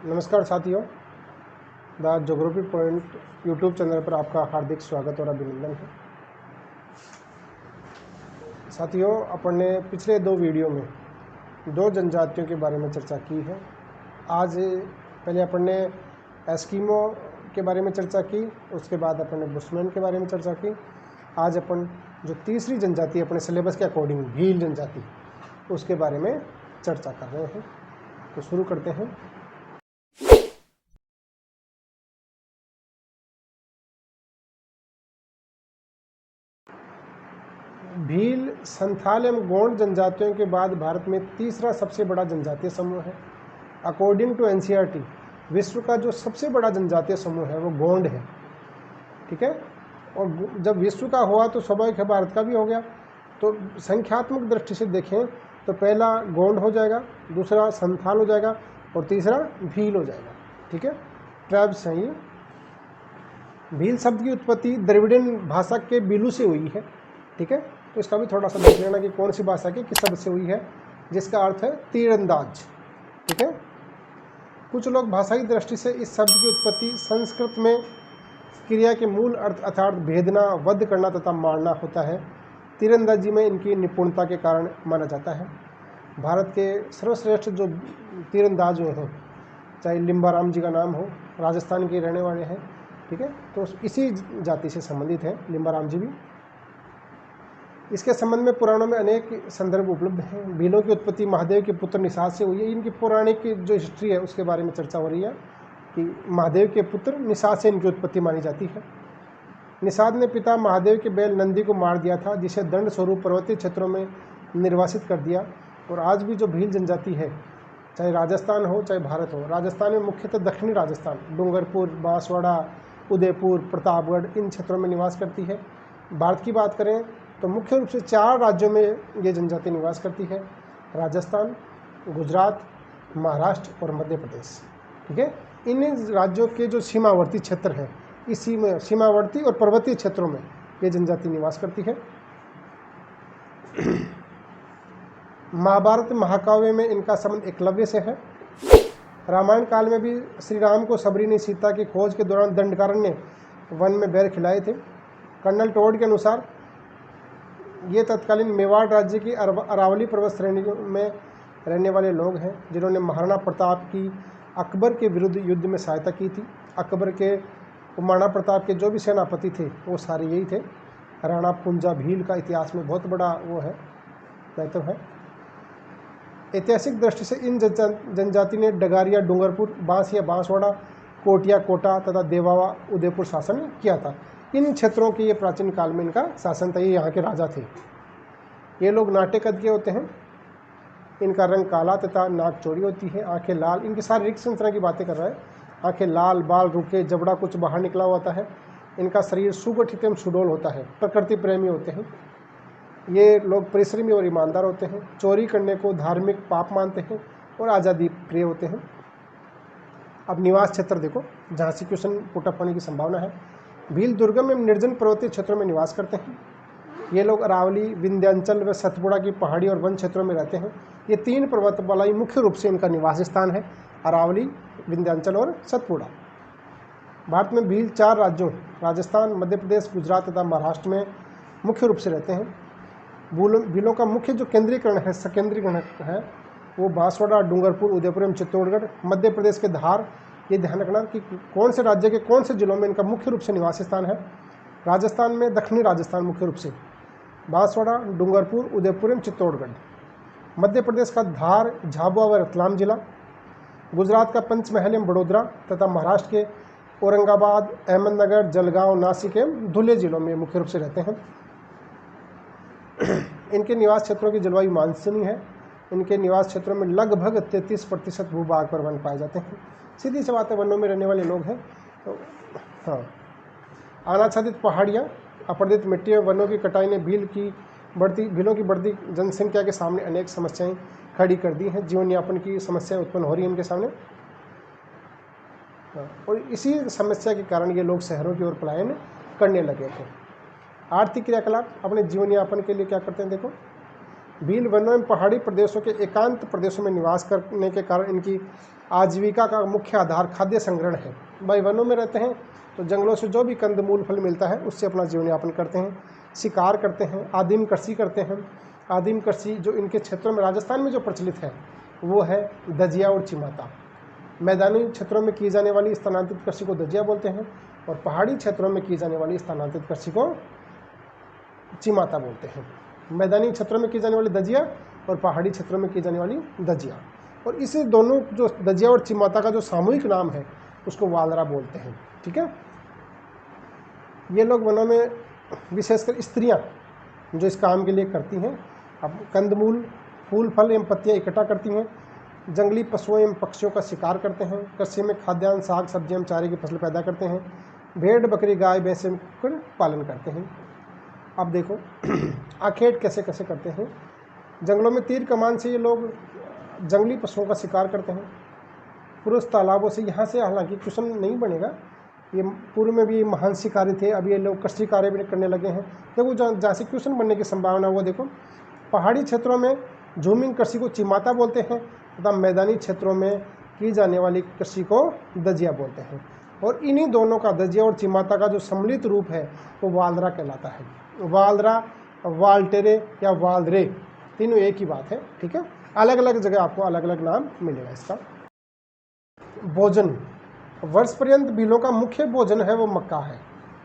नमस्कार साथियों, the geography point YouTube channel पर आपका हार्दिक स्वागत और अभिनंदन है। साथियों, अपन ने पिछले दो वीडियो में दो जनजातियों के बारे में चर्चा की है। आज पहले अपन ने एस्किमो के बारे में चर्चा की, उसके बाद अपन ने बुशमैन के बारे में चर्चा की। आज अपन जो तीसरी जनजाति अपने सिलेबस के अकॉर्डिंग भील जनजाति, उसके बारे में चर्चा कर रहे हैं। तो शुरू करते हैं। भील, संथाल एवं गोंड जनजातियों के बाद भारत में तीसरा सबसे बड़ा जनजातीय समूह है। अकॉर्डिंग टू एनसीईआरटी विश्व का जो सबसे बड़ा जनजातीय समूह है वो गोंड है। ठीक है, और जब विश्व का हुआ तो स्वाभाविक है भारत का भी हो गया। तो संख्यात्मक दृष्टि से देखें तो पहला गोंड हो जाएगा, दूसरा संथाल हो जाएगा और तीसरा भील हो जाएगा। ठीक है, ट्राइब्स हैं ये। भील शब्द की उत्पत्ति द्रविड़ियन भाषा के बिलू से हुई है। ठीक है, तो इसका भी थोड़ा सा देख लेना कि कौन सी भाषा के किस शब्द से हुई है, जिसका अर्थ है तीरंदाज। ठीक है, कुछ लोग भाषाई दृष्टि से इस शब्द की उत्पत्ति संस्कृत में क्रिया के मूल अर्थ अर्थात भेदना, वध करना तथा मारना होता है। तीरंदाजी में इनकी निपुणता के कारण माना जाता है। भारत के सर्वश्रेष्ठ जो तीरंदाज हुए हैं, चाहे लिम्बाराम जी का नाम हो, राजस्थान के रहने वाले हैं। ठीक है, तो इसी जाति से संबंधित हैं लिम्बाराम जी भी। इसके संबंध में पुराणों में अनेक संदर्भ उपलब्ध हैं। भीलों की उत्पत्ति महादेव के पुत्र निषाद से हुई है। इनकी पौराणिक जो हिस्ट्री है उसके बारे में चर्चा हो रही है कि महादेव के पुत्र निषाद से इनकी उत्पत्ति मानी जाती है। निषाद ने पिता महादेव के बैल नंदी को मार दिया था, जिसे दंड स्वरूप पर्वतीय क्षेत्रों में निर्वासित कर दिया। और आज भी जो भील जनजाति है, चाहे राजस्थान हो चाहे भारत हो, राजस्थान में मुख्यतः दक्षिणी राजस्थान, डूंगरपुर, बांसवाड़ा, उदयपुर, प्रतापगढ़, इन क्षेत्रों में निवास करती है। भारत की बात करें तो मुख्य रूप से 4 राज्यों में ये जनजाति निवास करती है: राजस्थान, गुजरात, महाराष्ट्र और मध्य प्रदेश। ठीक है, इन राज्यों के जो सीमावर्ती क्षेत्र हैं, इस सीमावर्ती और पर्वतीय क्षेत्रों में ये जनजाति निवास करती है। महाभारत महाकाव्य में इनका संबंध एकलव्य से है। रामायण काल में भी श्री राम को सबरी ने सीता की खोज के दौरान दंडकारण्य वन में बैर खिलाए थे। कर्नल टोड के अनुसार ये तत्कालीन मेवाड़ राज्य की अरावली पर्वत श्रेणी में रहने वाले लोग हैं, जिन्होंने महाराणा प्रताप की अकबर के विरुद्ध युद्ध में सहायता की थी। अकबर के महाराणा प्रताप के जो भी सेनापति थे वो सारे यही थे। राणा पुंजा भील का इतिहास में बहुत बड़ा वो है, दायित्व है। ऐतिहासिक दृष्टि से इन जनजाति ने डगारिया, डूंगरपुर, बांसिया, बांसवाड़ा, कोटिया, कोटा तथा देवावा, उदयपुर शासन किया था। इन क्षेत्रों के ये प्राचीन काल में इनका शासन था, ये यहाँ के राजा थे। ये लोग नाटे कद के होते हैं। इनका रंग काला तथा नाक चौड़ी होती है, आंखें लाल। इनकी शारीरिक संरचना की बातें कर रहा है। आंखें लाल, बाल रुके, जबड़ा कुछ बाहर निकला होता है। इनका शरीर सुगठित एवं सुडौल होता है, प्रकृति प्रेमी होते हैं। ये लोग परिश्रमी और ईमानदार होते हैं, चोरी करने को धार्मिक पाप मानते हैं और आज़ादी प्रिय होते हैं। अब निवास क्षेत्र देखो, जहाँ से क्वेश्चन पुटअप होने की संभावना है। भील दुर्गम एवं निर्जन पर्वतीय क्षेत्रों में निवास करते हैं। ये लोग अरावली, विंध्याचल व सतपुड़ा की पहाड़ी और वन क्षेत्रों में रहते हैं। ये 3 पर्वतमालाएं मुख्य रूप से इनका निवास स्थान है: अरावली, विंध्याचल और सतपुड़ा। भारत में भील 4 राज्यों राजस्थान, मध्य प्रदेश, गुजरात तथा महाराष्ट्र में मुख्य रूप से रहते हैं। भीलों का मुख्य जो केंद्रीकरण है, सकेंद्रीकरण है, वो बांसवाड़ा, डूंगरपुर, उदयपुर एवं चित्तौड़गढ़, मध्य प्रदेश के धार। ये ध्यान रखना कि कौन से राज्य के कौन से जिलों में इनका मुख्य रूप से निवास स्थान है। राजस्थान में दक्षिणी राजस्थान मुख्य रूप से बांसवाड़ा, डूंगरपुर, उदयपुर एवं चित्तौड़गढ़। मध्य प्रदेश का धार, झाबुआ व रतलाम जिला। गुजरात का पंचमहल एवं बड़ोदरा तथा महाराष्ट्र के औरंगाबाद, अहमदनगर, जलगांव, नासिक एवं धुले जिलों में मुख्य रूप से रहते हैं। इनके निवास क्षेत्रों की जलवायु मानसूनी है। इनके निवास क्षेत्रों में लगभग 33% भूभाग पर वन पाए जाते हैं। सीधी सी बात है, वनों में रहने वाले लोग हैं। तो हाँ, अनाच्छादित पहाड़ियाँ, अपर्दित मिट्टी और वनों की कटाई ने भीलों की बढ़ती जनसंख्या के सामने अनेक समस्याएं खड़ी कर दी हैं। जीवन यापन की समस्याएं उत्पन्न हो रही हैं इनके सामने। और इसी समस्या के कारण ये लोग शहरों की ओर पलायन करने लगे थे। आर्थिक क्रियाकलाप अपने जीवन यापन के लिए क्या करते हैं देखो। भील वनों एवं पहाड़ी प्रदेशों के एकांत प्रदेशों में निवास करने के कारण इनकी आजीविका का मुख्य आधार खाद्य संग्रहण है। भाई वनों में रहते हैं तो जंगलों से जो भी कंदमूल फल मिलता है उससे अपना जीवन यापन करते हैं, शिकार करते हैं, आदिम कृषि करते हैं। आदिम कृषि जो इनके क्षेत्रों में राजस्थान में जो प्रचलित है वो है दजिया और चिमाता। मैदानी क्षेत्रों में की जाने वाली स्थानांतरित कृषि को दजिया बोलते हैं और पहाड़ी क्षेत्रों में की जाने वाली स्थानांतरित कृषि को चिमाता बोलते हैं। मैदानी क्षेत्रों में की जाने वाली दजिया और पहाड़ी क्षेत्रों में की जाने वाली दजिया, और इस दोनों जो दजिया और चिमाता का जो सामूहिक नाम है उसको वालरा बोलते हैं। ठीक है, ये लोग वनों में विशेषकर स्त्रियां जो इस काम के लिए करती हैं, अब कंदमूल, फूल, फल एवं पत्तियां इकट्ठा करती हैं, जंगली पशुओं एवं पक्षियों का शिकार करते हैं, कृषि में खाद्यान्न, साग सब्जी एवं चारे की फसल पैदा करते हैं, भेड़ बकरी गाय भैंस का पालन करते हैं। अब देखो आखेट कैसे कैसे करते हैं। जंगलों में तीर कमान से ये लोग जंगली पशुओं का शिकार करते हैं। पुरुष तालाबों से, यहाँ से हालांकि क्वेश्चन नहीं बनेगा, ये पूर्व में भी महान शिकारी थे, अब ये लोग कृषि कार्य भी करने लगे हैं। देखो जहाँ से क्वेश्चन बनने की संभावना वो देखो, पहाड़ी क्षेत्रों में झूमिंग कृषि को चिमाता बोलते हैं तथा मैदानी क्षेत्रों में की जाने वाली कृषि को दजिया बोलते हैं। और इन्हीं दोनों का, दजिया और चिमाता का जो सम्मिलित रूप है वो वालरा कहलाता है। वालरा, वाल्टेरे या वालरे, तीनों एक ही बात है। ठीक है, अलग अलग जगह आपको अलग अलग नाम मिलेगा इसका। भोजन, वर्ष पर्यंत भीलों का मुख्य भोजन है वो मक्का है।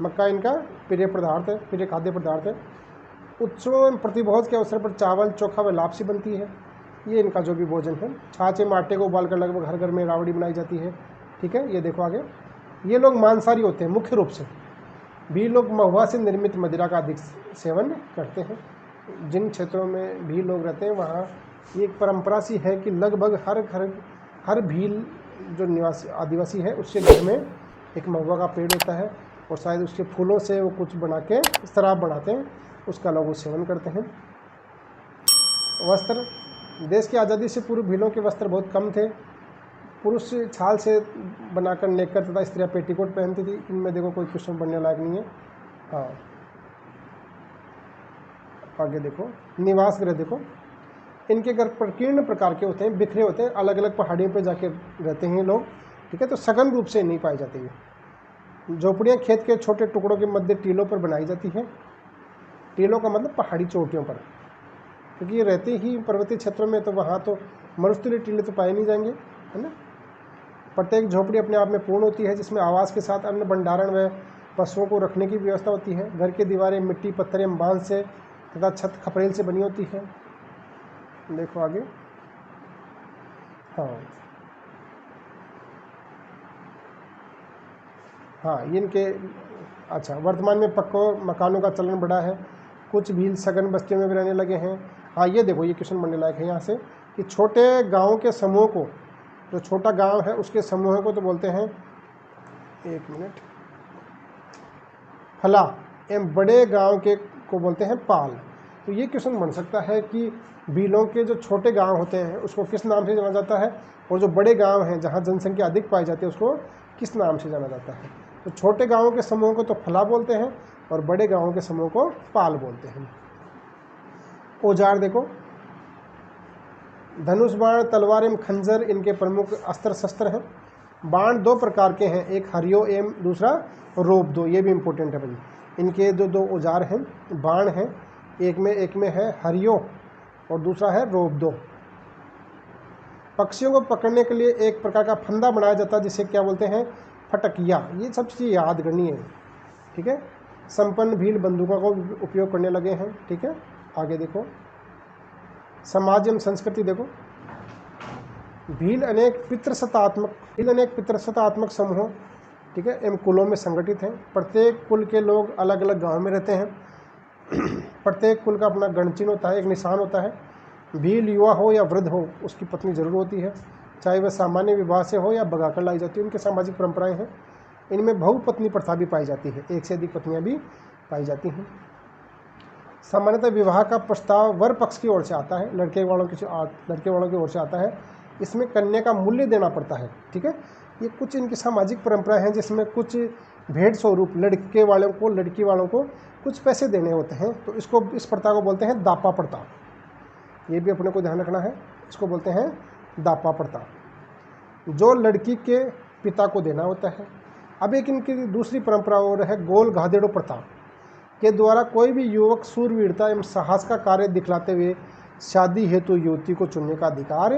मक्का इनका प्रिय पदार्थ है, प्रिय खाद्य पदार्थ है। उत्सवों एवं प्रतिभोज के अवसर पर चावल, चोखा व लापसी बनती है, ये इनका जो भी भोजन है। छाछ एवं आटे को उबालकर लगभग हर घर में रावड़ी बनाई जाती है। ठीक है, ये देखो आगे, ये लोग मांसाहारी होते हैं मुख्य रूप से। भी लोग महुआ से निर्मित मदिरा का अधिक सेवन करते हैं। जिन क्षेत्रों में भी लोग रहते हैं वहाँ ये एक परंपरा सी है कि लगभग हर भील जो निवासी आदिवासी है उसके घर में एक महुआ का पेड़ होता है और शायद उसके फूलों से वो कुछ बना के शराब बनाते हैं, उसका लोग सेवन करते हैं। वस्त्र, देश की आज़ादी से पूर्व भीलों के वस्त्र बहुत कम थे। पुरुष छाल से बनाकर नेकर तथा स्त्रियाँ पेटीकोट पहनती थी। इनमें देखो कोई क्वेश्चन बनने लायक नहीं है। हाँ, आगे देखो, निवास गृह देखो, इनके घर प्रकीर्ण प्रकार के होते हैं, बिखरे होते हैं, अलग अलग पहाड़ियों पर जाके रहते हैं लोग। ठीक है, तो सघन रूप से नहीं पाई जाती है। झोपड़ियाँ खेत के छोटे टुकड़ों के मध्य टीलों पर बनाई जाती हैं। टीलों का मतलब पहाड़ी चोटियों पर, क्योंकि ये रहते ही पर्वतीय क्षेत्रों में, तो वहाँ तो मरुस्थलीय टीले तो पाए नहीं जाएंगे, है ना। प्रत्येक झोपड़ी अपने आप में पूर्ण होती है, जिसमें आवास के साथ अन्न भंडारण व पशुओं को रखने की व्यवस्था होती है। घर की दीवारें मिट्टी, पत्थर एवं बांस से तथा छत खपरेल से बनी होती है। देखो आगे, हाँ इनके, अच्छा, वर्तमान में पक्कों मकानों का चलन बढ़ा है। कुछ भील सघन बस्तियों में भी रहने लगे हैं। हाँ, ये देखो, ये क्वेश्चन बनने लायक है यहाँ से कि छोटे गाँव के समूह को, जो छोटा गांव है उसके समूह को तो बोलते हैं, एक मिनट, फला, एवं बड़े गांव के को बोलते हैं पाल। तो ये क्वेश्चन बन सकता है कि भीलों के जो छोटे गांव होते हैं उसको किस नाम से जाना जाता है, और जो बड़े गांव हैं जहां जनसंख्या अधिक पाई जाती है उसको किस नाम से जाना जाता है। तो छोटे गाँवों के समूह को तो फला बोलते हैं और बड़े गाँवों के समूह को पाल बोलते हैं। औजार देखो, धनुष, बाण, तलवार एवं खंजर इनके प्रमुख अस्त्र शस्त्र हैं। बाण दो प्रकार के हैं, एक हरियो एवं दूसरा रोबदो, ये भी इम्पोर्टेंट है भाई। इनके जो दो औजार हैं, बाण हैं, एक में है हरियो और दूसरा है रोबदो। पक्षियों को पकड़ने के लिए एक प्रकार का फंदा बनाया जाता है जिसे क्या बोलते हैं, फटकिया। ये सब चीज़ें याद करनी है। ठीक है, संपन्न भील बंदूकों का उपयोग करने लगे हैं। ठीक है, आगे देखो, समाज एवं संस्कृति देखो, भील अनेक पितृसत्तात्मक समूहों, ठीक है, एवं कुलों में संगठित हैं। प्रत्येक कुल के लोग अलग अलग गांव में रहते हैं। प्रत्येक कुल का अपना गणचिन्ह होता है, एक निशान होता है। भील युवा हो या वृद्ध हो, उसकी पत्नी जरूर होती है, चाहे वह सामान्य विवाह से हो या भगाकर लाई जाती है। उनके सामाजिक परंपराएं हैं। इनमें बहुपत्नी प्रथा भी पाई जाती है, एक से अधिक पत्नियां भी पाई जाती हैं। सामान्यतः विवाह का प्रस्ताव वर पक्ष की ओर से आता है, लड़के वालों की ओर से आता है। इसमें कन्या का मूल्य देना पड़ता है। ठीक है, ये कुछ इनकी सामाजिक परंपराएं हैं जिसमें कुछ भेंट स्वरूप लड़के वालों को, लड़की वालों को कुछ पैसे देने होते हैं। तो इसको, इस प्रथा को बोलते हैं दापा प्रथा। ये भी अपने को ध्यान रखना है, इसको बोलते हैं दापा प्रथा। जो लड़की के पिता को देना होता है। अब एक इनकी दूसरी परंपरा और है गोल गादेड़ो प्रथा के द्वारा कोई भी युवक सूरवीरता एवं साहस का कार्य दिखलाते हुए शादी हेतु युवती को चुनने का अधिकार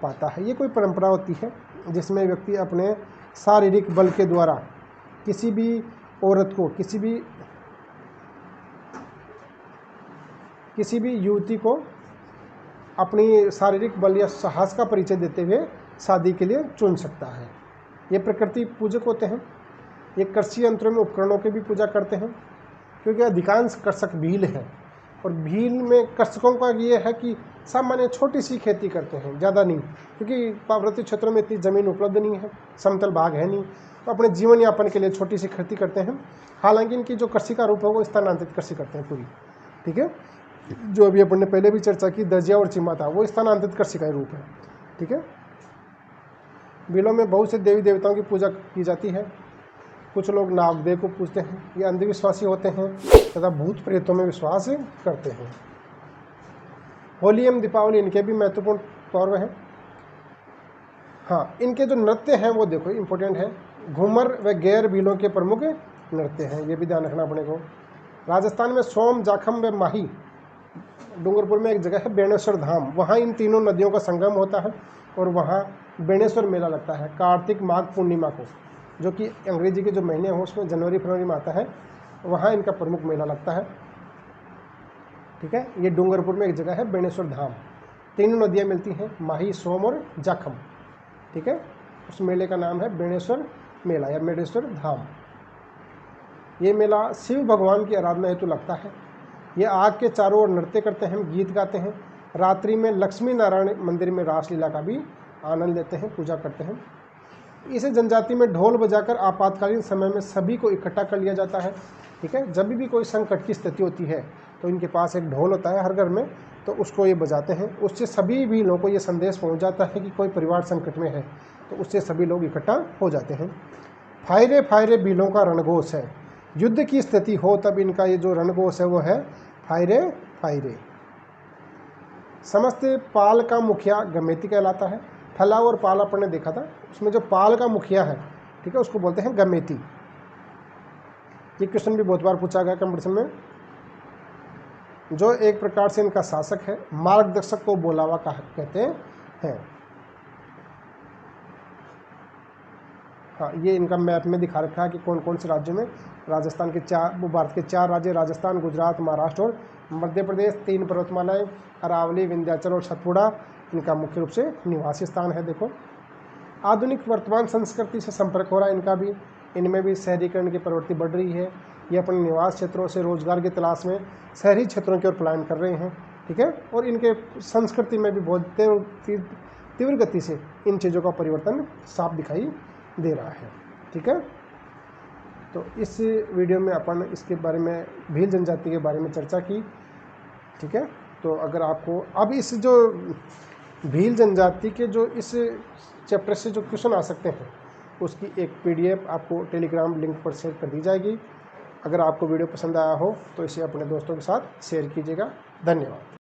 पाता है। ये कोई परंपरा होती है जिसमें व्यक्ति अपने शारीरिक बल के द्वारा किसी भी औरत को, किसी भी युवती को अपनी शारीरिक बल या साहस का परिचय देते हुए शादी के लिए चुन सकता है। ये प्रकृति पूजक होते हैं। ये कृषि यंत्रों में उपकरणों की भी पूजा करते हैं, क्योंकि अधिकांश कृषक भील हैं और भील में कृषकों का ये है कि सामान्य छोटी सी खेती करते हैं, ज़्यादा नहीं, क्योंकि पर्वतीय क्षेत्रों में इतनी ज़मीन उपलब्ध नहीं है, समतल भाग है नहीं, तो अपने जीवन यापन के लिए छोटी सी खेती करते हैं। हालांकि इनकी जो कृषि का रूप है वो स्थानांतरित कृषि करते हैं पूरी, ठीक है। जो अभी अपन ने पहले भी चर्चा की दजिया और चिमा था, वो स्थानांतरित कृषि का रूप है, ठीक है। बिलों में बहुत से देवी देवताओं की पूजा की जाती है। कुछ लोग नागदेव को पूजते हैं, ये अंधविश्वासी होते हैं तथा भूत प्रेतों में विश्वास करते हैं। होली एवं दीपावली इनके भी महत्वपूर्ण पर्व हैं। हाँ, इनके जो नृत्य हैं वो देखो इम्पोर्टेंट है। घूमर व गैर बिलों के प्रमुख नृत्य हैं, ये भी ध्यान रखना अपने को। राजस्थान में सोम, जाखम व माही, डूंगरपुर में एक जगह है बेणेश्वर धाम, वहाँ इन तीनों नदियों का संगम होता है और वहाँ बेणेश्वर मेला लगता है कार्तिक माघ पूर्णिमा को, जो कि अंग्रेजी के जो महीने हैं उसमें जनवरी फरवरी में आता है। वहाँ इनका प्रमुख मेला लगता है, ठीक है। ये डूंगरपुर में एक जगह है बेणेश्वर धाम, तीनों नदियाँ मिलती हैं, माही, सोम और जाखम, ठीक है। उस मेले का नाम है बेणेश्वर मेला या बेणेश्वर धाम। ये मेला शिव भगवान की आराधना हेतु लगता है। ये आग के चारों ओर नृत्य करते हैं, गीत गाते हैं। रात्रि में लक्ष्मी नारायण मंदिर में रासलीला का भी आनंद लेते हैं, पूजा करते हैं। इस जनजाति में ढोल बजाकर आपातकालीन समय में सभी को इकट्ठा कर लिया जाता है, ठीक है। जब भी कोई संकट की स्थिति होती है तो इनके पास एक ढोल होता है हर घर में, तो उसको ये बजाते हैं। उससे सभी भी लोगों को ये संदेश पहुंच जाता है कि कोई परिवार संकट में है, तो उससे सभी लोग इकट्ठा हो जाते हैं। फायरे फायरे बिलों का रणघोष है। युद्ध की स्थिति हो तब इनका ये जो रणघोष है वो है फायरे फायरे। समस्त पाल का मुखिया गमेती कहलाता है। फैलाव और पाल अपन ने देखा था, उसमें जो पाल का मुखिया है, ठीक है, उसको बोलते हैं गमेती। ये क्वेश्चन भी बहुत बार पूछा गया कंपटीशन में। जो एक प्रकार से इनका शासक है, मार्गदर्शक को बोलावा कहते हैं। हाँ, ये इनका मैप में दिखा रखा है कि कौन कौन से राज्यों में। राजस्थान के भारत के 4 राज्य राजस्थान, गुजरात, महाराष्ट्र और मध्य प्रदेश, 3 पर्वतमालाएं, अरावली, विंध्याचल और सतपुड़ा इनका मुख्य रूप से निवासी स्थान है। देखो, आधुनिक वर्तमान संस्कृति से संपर्क हो रहा है इनका भी। इनमें भी शहरीकरण की प्रवृत्ति बढ़ रही है। ये अपने निवास क्षेत्रों से रोजगार की तलाश में शहरी क्षेत्रों की ओर पलायन कर रहे हैं, ठीक है। और इनके संस्कृति में भी बहुत तीव्र गति से इन चीज़ों का परिवर्तन साफ दिखाई दे रहा है, ठीक है। तो इस वीडियो में अपन इसके बारे में भील जनजाति के बारे में चर्चा की, ठीक है। तो अगर आपको अब इस जो भील जनजाति के जो इस चैप्टर से जो क्वेश्चन आ सकते हैं उसकी एक PDF आपको टेलीग्राम लिंक पर शेयर कर दी जाएगी। अगर आपको वीडियो पसंद आया हो तो इसे अपने दोस्तों के साथ शेयर कीजिएगा। धन्यवाद।